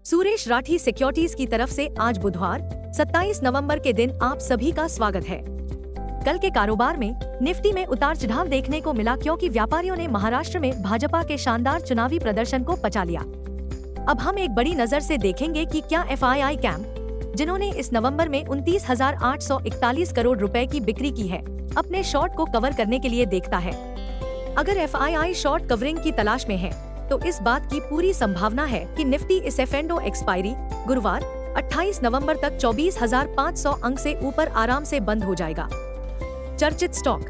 Suresh Rathi securities की तरफ से आज बुधवार 27 नवंबर के दिन आप सभी का स्वागत है। कल के कारोबार में निफ्टी में उतार चढ़ाव देखने को मिला क्योंकि व्यापारियों ने महाराष्ट्र में भाजपा के शानदार चुनावी प्रदर्शन को पचा लिया। अब हम एक बड़ी नजर से देखेंगे कि क्या FII कैंप, जिन्होंने इस नवंबर में 29,841 करोड़ रुपए की बिक्री की है, अपने शॉर्ट को कवर करने के लिए देखता है। अगर FII शॉर्ट कवरिंग की तलाश में है तो इस बात की पूरी संभावना है कि निफ्टी इस F&O एक्सपायरी गुरुवार 28 नवंबर तक 24,500 अंक से ऊपर आराम से बंद हो जाएगा। चर्चित stock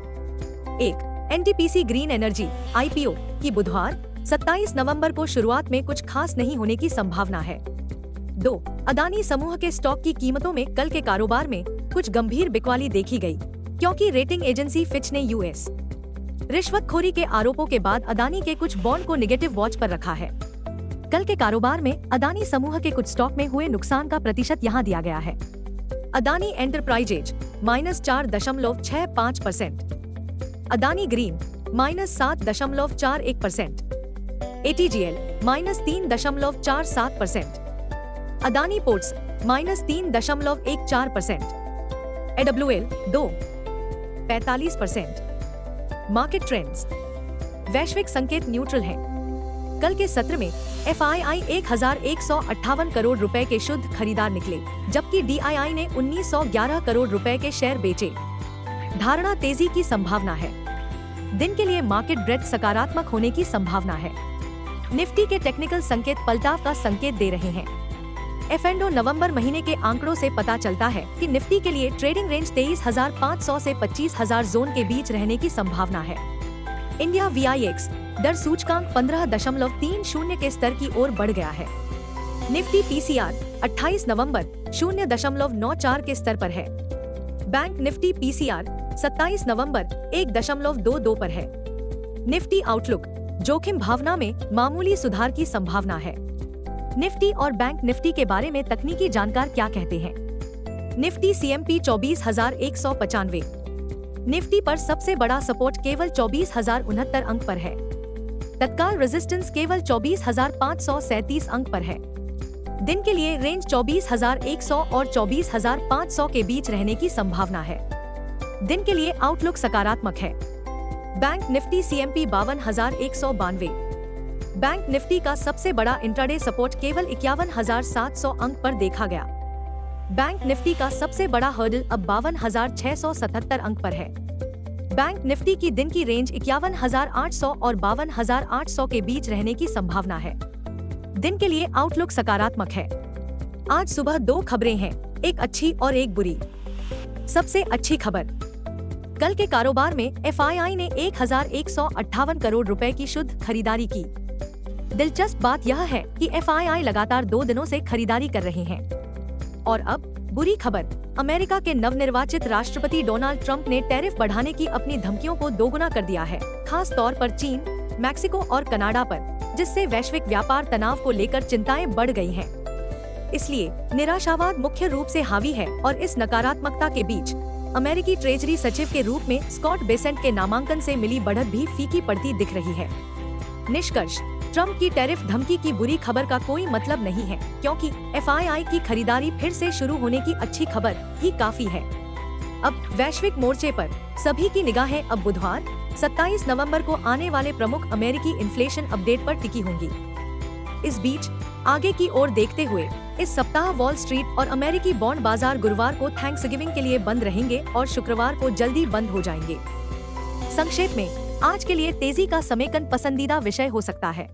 1. NTPC green energy IPO की बुधवार 27 नवंबर को शुरुआत में कुछ खास नहीं होने की संभावना है। 2. अदानी समूह के स्टॉक की कीमतों में कल के कारोबार में कुछ गंभीर बिकवाली देखी गई क्योंकि रेटिंग एजेंसी फिच ने US रिश्वतखोरी के आरोपों के बाद अदानी के कुछ बॉन्ड को नेगेटिव वॉच पर रखा है। कल के कारोबार में अदानी समूह के कुछ स्टॉक में हुए नुकसान का प्रतिशत यहाँ दिया गया है। Adani enterprises -4.65%, Adani green -7.41%, ATGL -3.47%, Adani ports -3.14%, AWL 2.45%। Market trends, वैश्विक संकेत न्यूट्रल हैं। कल के सत्र में FII 1,158 करोड़ रुपए के शुद्ध खरीदार निकले, जबकि DII ने 1,911 करोड़ रुपए के शेयर बेचे। धारणा तेजी की संभावना है। दिन के लिए मार्केट ब्रेथ सकारात्मक होने की संभावना है। निफ्टी के टेक्निकल संकेत पलटाव का संकेत दे रहे हैं। F&O नवंबर महीने के आंकड़ों से पता चलता है कि निफ्टी के लिए ट्रेडिंग रेंज 23,500 से 25,000 जोन के बीच रहने की संभावना है। इंडिया VIX दर सूचकांक 15.30 के स्तर की ओर बढ़ गया है। निफ्टी PCR 28 नवंबर 0.94 के स्तर पर है। बैंक निफ्टी PCR 27 नवंबर 1.22 पर है। निफ्टी आउटलुक, जोखिम भावना में मामूली सुधार की संभावना है। निफ्टी और बैंक निफ्टी के बारे में तकनीकी जानकार क्या कहते हैं। निफ्टी CMP 24,195, निफ्टी पर सबसे बड़ा सपोर्ट केवल 24,069 अंक पर है। तत्काल रेजिस्टेंस केवल 24,537 अंक पर है। दिन के लिए रेंज 24,100 और 24,500 के बीच रहने की संभावना है। दिन के लिए आउटलुक सकारात्मक है। Bank Nifty CMP 52,192, bank Nifty का सबसे बड़ा इंट्राडे सपोर्ट केवल 51,700 अंक पर देखा गया। बैंक निफ्टी का सबसे बड़ा हर्डल अब 52,677 अंक पर है। बैंक निफ्टी की दिन की रेंज 51,800 और 52,800 के बीच रहने की संभावना है। दिन के लिए आउटलुक सकारात्मक है। आज सुबह 2 खबरें हैं, एक अच्छी और एक बुरी। सबसे अच्छी खबर, कल के कारोबार में FII ने 1,158 करोड़ रुपए की शुद्ध खरीदारी की। दिलचस्प बात यह है कि FII लगातार 2 दिनों से खरीदारी कर रहे हैं। और अब बुरी खबर, अमेरिका के नवनिर्वाचित राष्ट्रपति डोनाल्ड ट्रंप ने टैरिफ बढ़ाने की अपनी धमकियों को दोगुना कर दिया है, खास तौर पर चीन, मैक्सिको और कनाडा पर, जिससे वैश्विक व्यापार तनाव को लेकर चिंताएं बढ़ गई हैं। इसलिए निराशावाद मुख्य रूप से हावी है और इस नकारात्मकता के बीच अमेरिकी ट्रेजरी सचिव के रूप में स्कॉट बेसेंट के नामांकन से मिली बढ़त भी फीकी पड़ती दिख रही है। निष्कर्ष, ट्रंप की टैरिफ धमकी की बुरी खबर का कोई मतलब नहीं है, क्योंकि FII की खरीदारी फिर से शुरू होने की अच्छी खबर ही काफी है। अब वैश्विक मोर्चे पर सभी की निगाहें अब बुधवार 27 नवंबर को आने वाले प्रमुख अमेरिकी इन्फ्लेशन अपडेट पर टिकी होंगी। इस बीच आगे की ओर देखते हुए इस सप्ताह वॉल स्ट्रीट और अमेरिकी बॉन्ड बाजार गुरुवार को थैंक्सगिविंग के लिए बंद रहेंगे और शुक्रवार को जल्दी बंद हो जाएंगे। संक्षेप में, आज के लिए तेजी का समेकन पसंदीदा विषय हो सकता है।